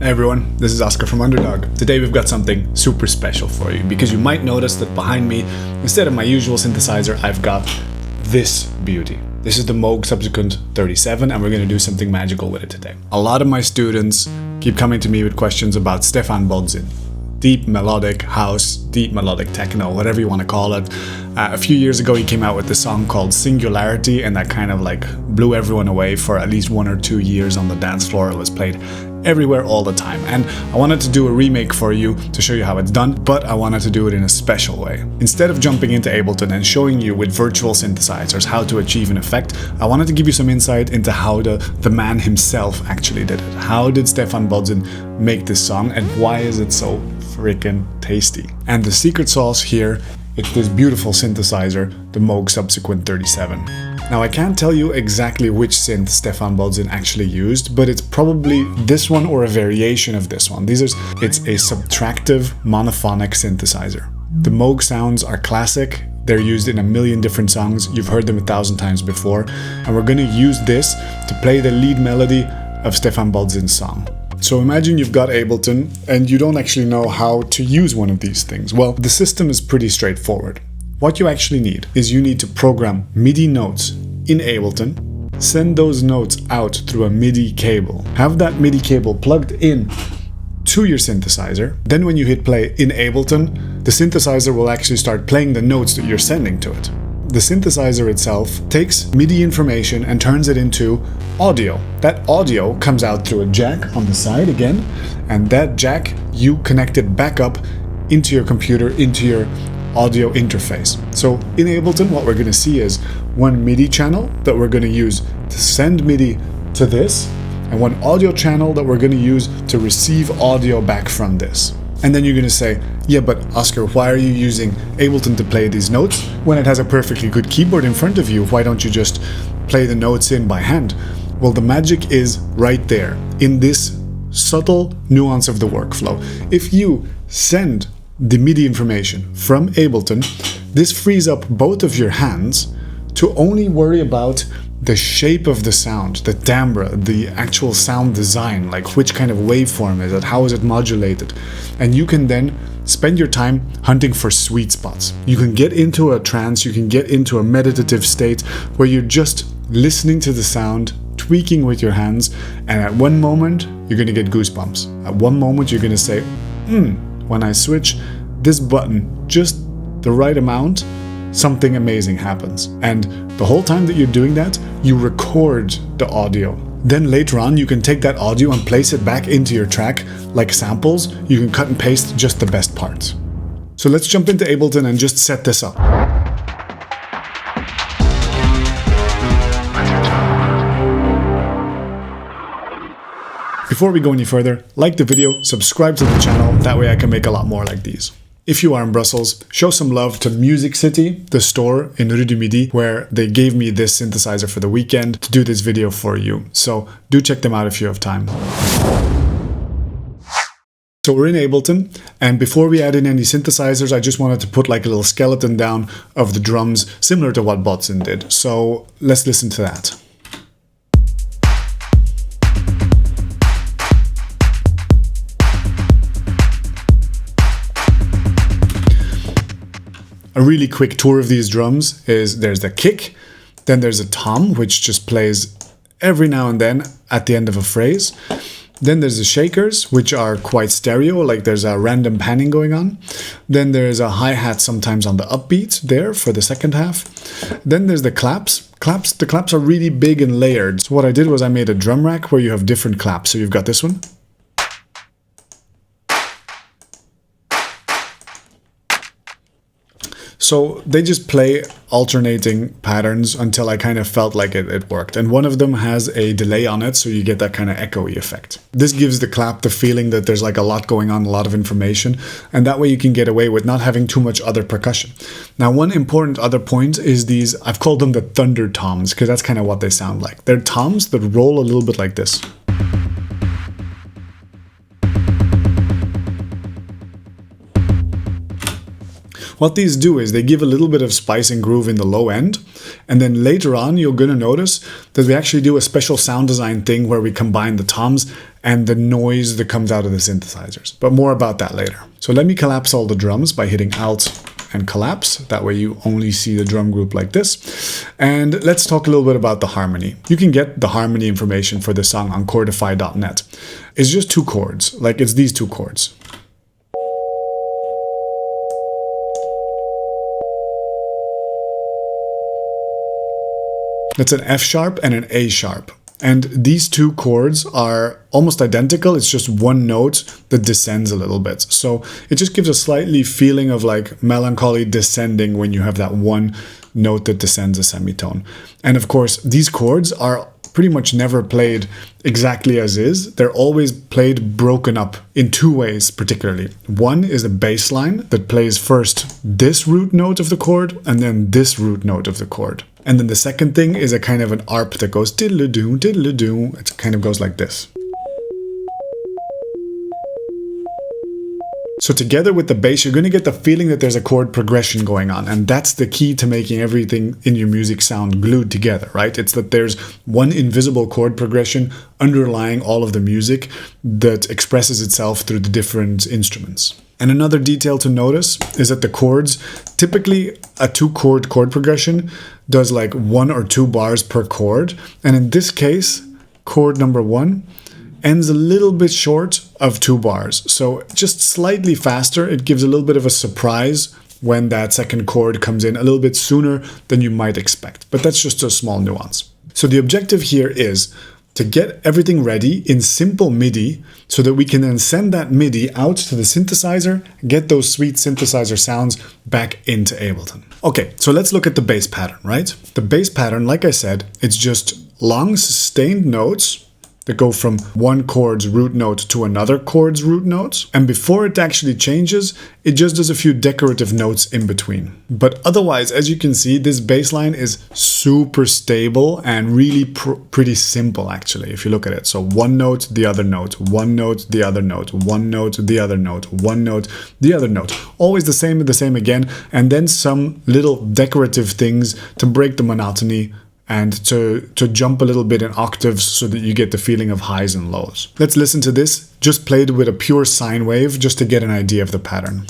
Hey everyone, this is Oscar from Underdog. Today we've got something super special for you because you might notice that behind me, instead of my usual synthesizer, I've got this beauty. This is the Moog Subsequent 37 and we're going to do something magical with it today. A lot of my students keep coming to me with questions about Stephan Bodzin. Deep melodic house, deep melodic techno, whatever you want to call it. A few years ago he came out with this song called Singularity and that kind of like blew everyone away for at least 1 or 2 years on the dance floor. It was played everywhere all the time, and I wanted to do a remake for you to show you how it's done, but I wanted to do it in a special way. Instead of jumping into Ableton and showing you with virtual synthesizers how to achieve an effect, I wanted to give you some insight into how the man himself actually did it. How did Stephan Bodzin make this song and why is it so freaking tasty? And the secret sauce here, it's this beautiful synthesizer, the Moog Subsequent 37. Now I can't tell you exactly which synth Stephan Bodzin actually used, but it's probably this one or a variation of this one. It's a subtractive monophonic synthesizer. The Moog sounds are classic. They're used in a million different songs. You've heard them 1,000 times before. And we're going to use this to play the lead melody of Stephan Bodzin's song. So imagine you've got Ableton and you don't actually know how to use one of these things. Well, the system is pretty straightforward. What you actually need is you need to program MIDI notes in Ableton, send those notes out through a MIDI cable, have that MIDI cable plugged in to your synthesizer. Then when you hit play in Ableton, the synthesizer will actually start playing the notes that you're sending to it. The synthesizer itself takes MIDI information and turns it into audio. That audio comes out through a jack on the side again, and that jack you connect it back up into your computer, into your audio interface. So in Ableton, what we're going to see is one MIDI channel that we're going to use to send MIDI to this, and one audio channel that we're going to use to receive audio back from this. And then you're going to say, yeah, but Oscar, why are you using Ableton to play these notes when it has a perfectly good keyboard in front of you? Why don't you just play the notes in by hand? Well, the magic is right there in this subtle nuance of the workflow. If you send the MIDI information from Ableton, this frees up both of your hands to only worry about the shape of the sound, the timbre, the actual sound design, like which kind of waveform is it, how is it modulated. And you can then spend your time hunting for sweet spots. You can get into a trance, you can get into a meditative state where you're just listening to the sound, tweaking with your hands, and at one moment you're going to get goosebumps. At one moment you're going to say, when I switch this button just the right amount, something amazing happens. And the whole time that you're doing that, you record the audio. Then later on, you can take that audio and place it back into your track like samples. You can cut and paste just the best parts. So let's jump into Ableton and just set this up. Before we go any further, like the video, subscribe to the channel, that way I can make a lot more like these. If you are in Brussels, show some love to Music City, the store in Rue du Midi, where they gave me this synthesizer for the weekend to do this video for you. So do check them out if you have time. So we're in Ableton, and before we add in any synthesizers, I just wanted to put like a little skeleton down of the drums, similar to what Bodzin did. So let's listen to that. A really quick tour of these drums is there's the kick, then there's a tom, which just plays every now and then at the end of a phrase. Then there's the shakers, which are quite stereo, like there's a random panning going on. Then there's a hi-hat sometimes on the upbeat there for the second half. Then there's the claps. The claps are really big and layered. So what I did was I made a drum rack where you have different claps. So you've got this one. So they just play alternating patterns until I kind of felt like it worked. And one of them has a delay on it, so you get that kind of echoey effect. This gives the clap the feeling that there's like a lot going on, a lot of information, and that way you can get away with not having too much other percussion. Now, one important other point is these, I've called them the thundertoms, because that's kind of what they sound like. They're toms that roll a little bit like this. What these do is they give a little bit of spice and groove in the low end, and then later on you're going to notice that we actually do a special sound design thing where we combine the toms and the noise that comes out of the synthesizers. But more about that later. So let me collapse all the drums by hitting Alt and collapse. That way you only see the drum group like this. And let's talk a little bit about the harmony. You can get the harmony information for this song on chordify.net. It's just 2 chords, like it's these 2 chords. That's an F sharp and an A sharp. And these 2 chords are almost identical. It's just one note that descends a little bit. So it just gives a slightly feeling of like melancholy descending when you have that one note that descends a semitone. And of course, these chords are pretty much never played exactly as is. They're always played broken up in 2 ways particularly. One is a bass line that plays first this root note of the chord and then this root note of the chord. And then the second thing is a kind of an arp that goes diddle-a-doo, diddle-a-doo. It kind of goes like this. So together with the bass, you're going to get the feeling that there's a chord progression going on. And that's the key to making everything in your music sound glued together, right? It's that there's one invisible chord progression underlying all of the music that expresses itself through the different instruments. And another detail to notice is that the chords, typically a 2-chord chord progression does like 1 or 2 bars per chord. And in this case, chord number 1 ends a little bit short of 2 bars. So just slightly faster, it gives a little bit of a surprise when that second chord comes in a little bit sooner than you might expect. But that's just a small nuance. So the objective here is to get everything ready in simple MIDI so that we can then send that MIDI out to the synthesizer, get those sweet synthesizer sounds back into Ableton. Okay, so let's look at the bass pattern, right? The bass pattern, like I said, it's just long sustained notes that go from one chord's root note to another chord's root note. And before it actually changes, it just does a few decorative notes in between. But otherwise, as you can see, this bass line is super stable and really pretty simple, actually, if you look at it. So one note, the other note, one note, the other note, one note, the other note, one note, the other note. Always the same again, and then some little decorative things to break the monotony and to jump a little bit in octaves so that you get the feeling of highs and lows. Let's listen to this, just played with a pure sine wave, just to get an idea of the pattern.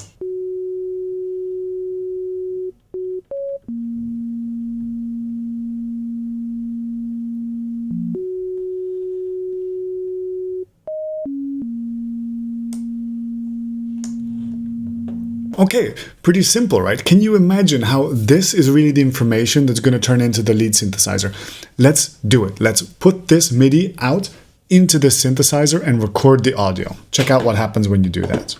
Okay, pretty simple, right? Can you imagine how this is really the information that's going to turn into the lead synthesizer? Let's do it. Let's put this MIDI out into the synthesizer and record the audio. Check out what happens when you do that.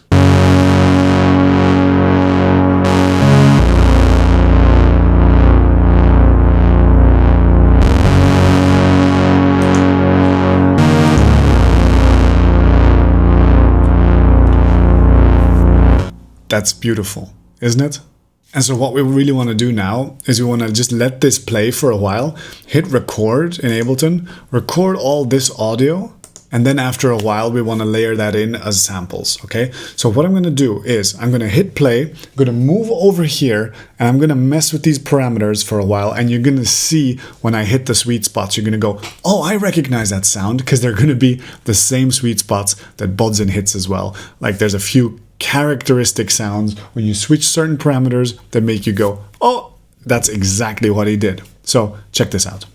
That's beautiful, isn't it? And so what we really want to do now is we want to just let this play for a while, hit record in Ableton, record all this audio, and then after a while we want to layer that in as samples, okay? So what I'm going to do is I'm going to hit play, I'm going to move over here, and I'm going to mess with these parameters for a while, and you're going to see when I hit the sweet spots, you're going to go, oh, I recognize that sound, because they're going to be the same sweet spots that Bodzin hits as well. Like there's a few characteristic sounds when you switch certain parameters that make you go, oh, that's exactly what he did. So check this out.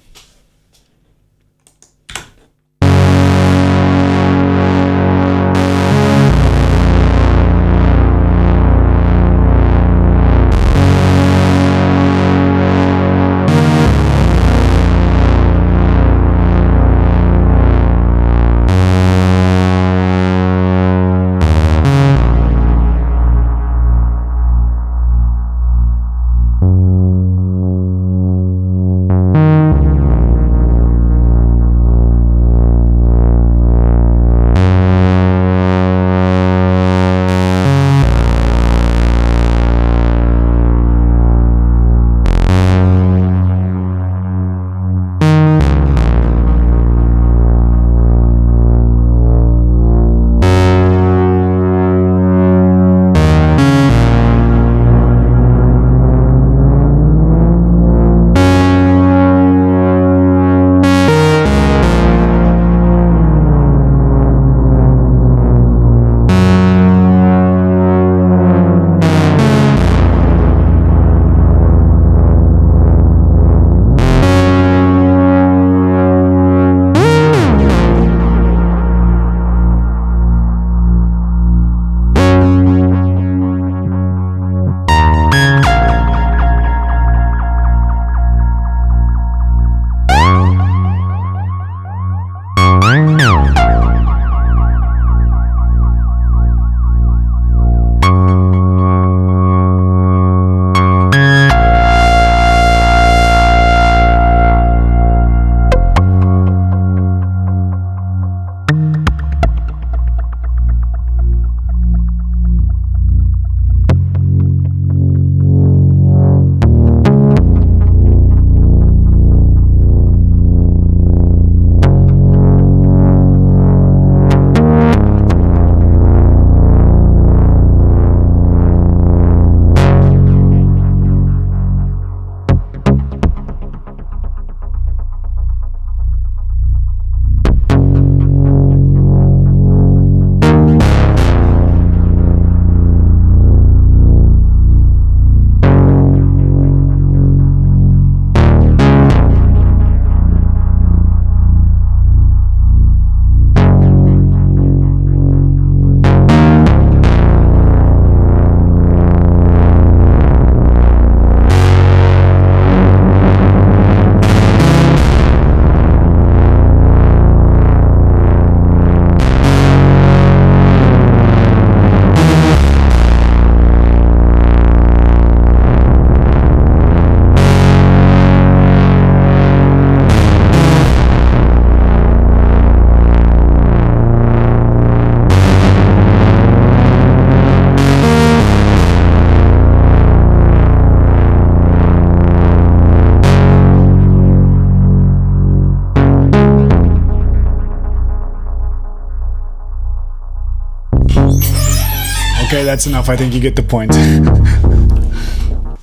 Okay, that's enough. I think you get the point.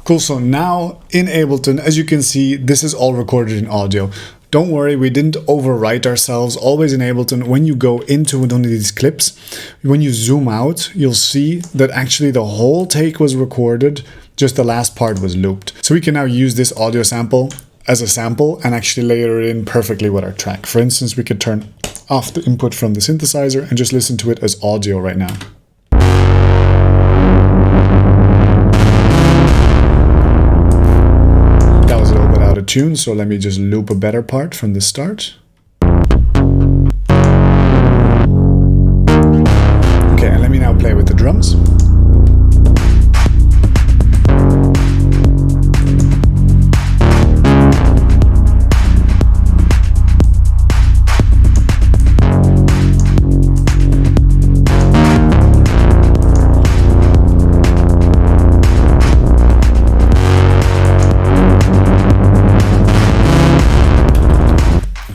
Cool, so now in Ableton, as you can see, this is all recorded in audio. Don't worry, we didn't overwrite ourselves. Always in Ableton, when you go into one of these clips, when you zoom out, you'll see that actually the whole take was recorded, just the last part was looped. So we can now use this audio sample as a sample and actually layer it in perfectly with our track. For instance, we could turn off the input from the synthesizer and just listen to it as audio right now. Tune, so let me just loop a better part from the start. Okay, and let me now play with the drums.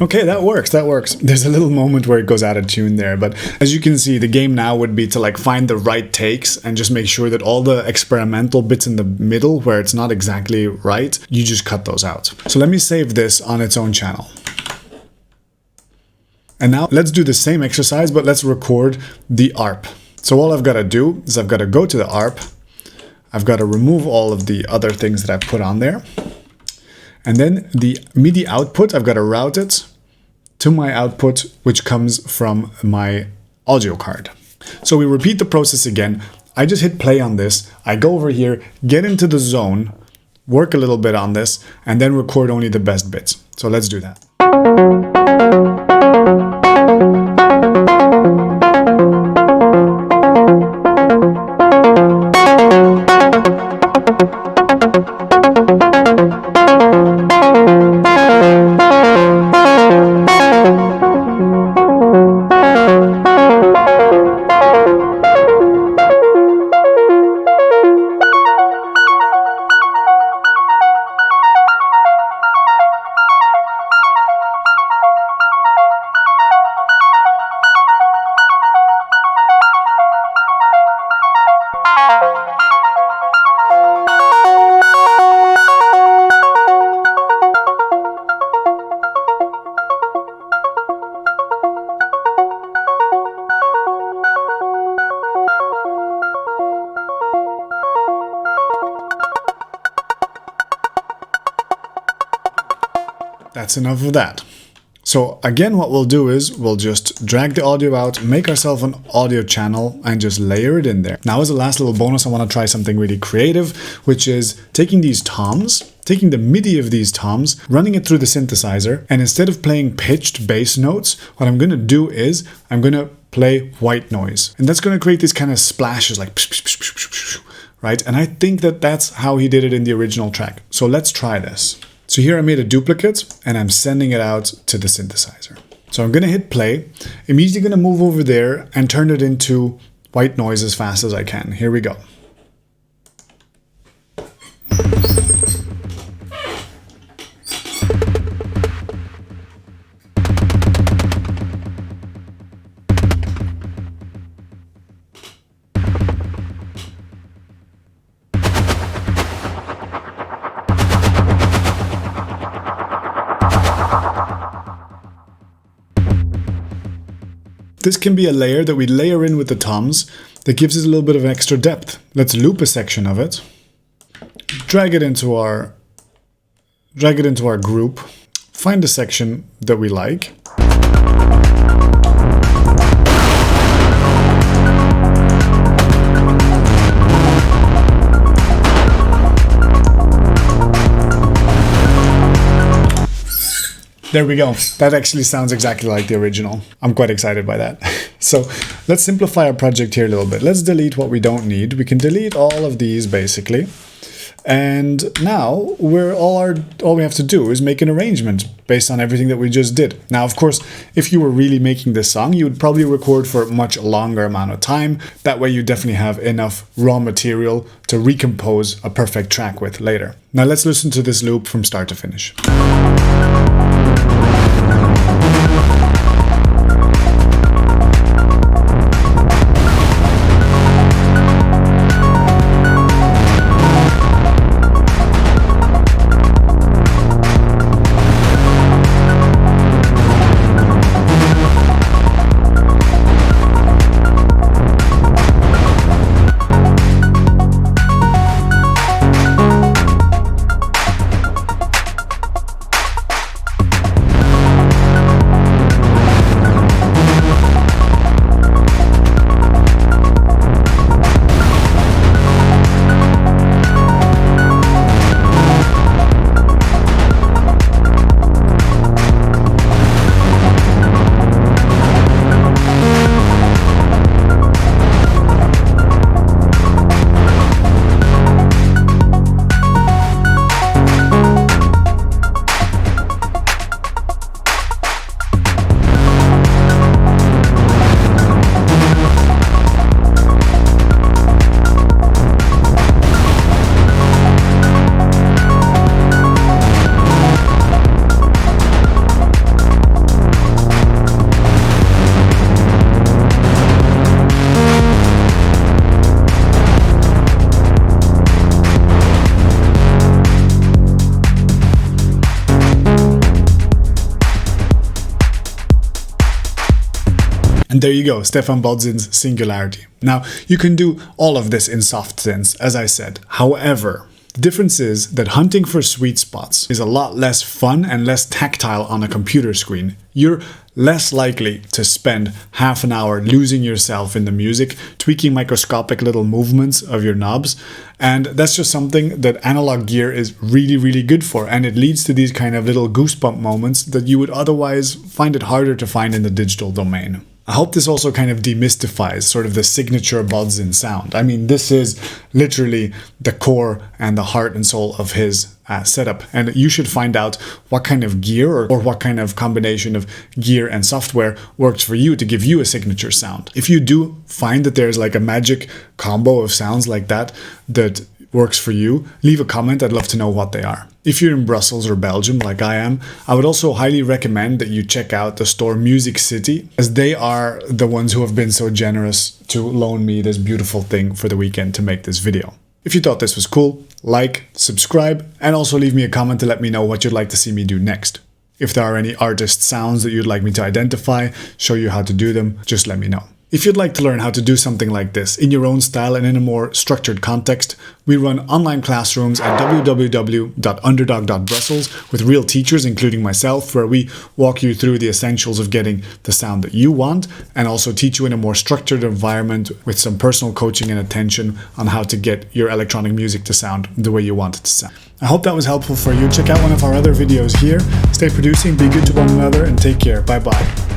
Okay, that works. There's a little moment where it goes out of tune there, but as you can see, the game now would be to like find the right takes and just make sure that all the experimental bits in the middle where it's not exactly right, you just cut those out. So let me save this on its own channel. And now let's do the same exercise, but let's record the ARP. So all I've got to do is I've got to go to the ARP. I've got to remove all of the other things that I've put on there. And then the MIDI output, I've got to route it to my output, which comes from my audio card. So we repeat the process again. I just hit play on this. I go over here, get into the zone, work a little bit on this, and then record only the best bits. So let's do that. That's enough of that. So again, what we'll do is we'll just drag the audio out, make ourselves an audio channel and just layer it in there. Now as a last little bonus, I want to try something really creative, which is taking these toms, taking the MIDI of these toms, running it through the synthesizer, and instead of playing pitched bass notes, what I'm going to do is I'm going to play white noise. And that's going to create these kind of splashes like right? And I think that that's how he did it in the original track. So let's try this. So here I made a duplicate and I'm sending it out to the synthesizer. So I'm going to hit play, immediately going to move over there and turn it into white noise as fast as I can. Here we go. This can be a layer that we layer in with the toms that gives it a little bit of extra depth. Let's loop a section of it, drag it into our group, find a section that we like. There we go. That actually sounds exactly like the original. I'm quite excited by that. So let's simplify our project here a little bit. Let's delete what we don't need. We can delete all of these basically. And now all we have to do is make an arrangement based on everything that we just did. Now, of course, if you were really making this song, you would probably record for a much longer amount of time. That way you definitely have enough raw material to recompose a perfect track with later. Now let's listen to this loop from start to finish. And there you go, Stephan Bodzin's Singularity. Now, you can do all of this in soft synths, as I said. However, the difference is that hunting for sweet spots is a lot less fun and less tactile on a computer screen. You're less likely to spend half an hour losing yourself in the music, tweaking microscopic little movements of your knobs, and that's just something that analog gear is really, really good for, and it leads to these kind of little goosebump moments that you would otherwise find it harder to find in the digital domain. I hope this also kind of demystifies sort of the signature Bodzin sound. I mean, this is literally the core and the heart and soul of his setup. And you should find out what kind of gear or what kind of combination of gear and software works for you to give you a signature sound. If you do find that there's like a magic combo of sounds like that that works for you, leave a comment. I'd love to know what they are. If you're in Brussels or Belgium, like I am, I would also highly recommend that you check out the store Music City, as they are the ones who have been so generous to loan me this beautiful thing for the weekend to make this video. If you thought this was cool, like, subscribe, and also leave me a comment to let me know what you'd like to see me do next. If there are any artist sounds that you'd like me to identify, show you how to do them, just let me know. If you'd like to learn how to do something like this in your own style and in a more structured context, we run online classrooms at www.underdog.brussels with real teachers, including myself, where we walk you through the essentials of getting the sound that you want and also teach you in a more structured environment with some personal coaching and attention on how to get your electronic music to sound the way you want it to sound. I hope that was helpful for you. Check out one of our other videos here. Stay producing, be good to one another, and take care. Bye-bye.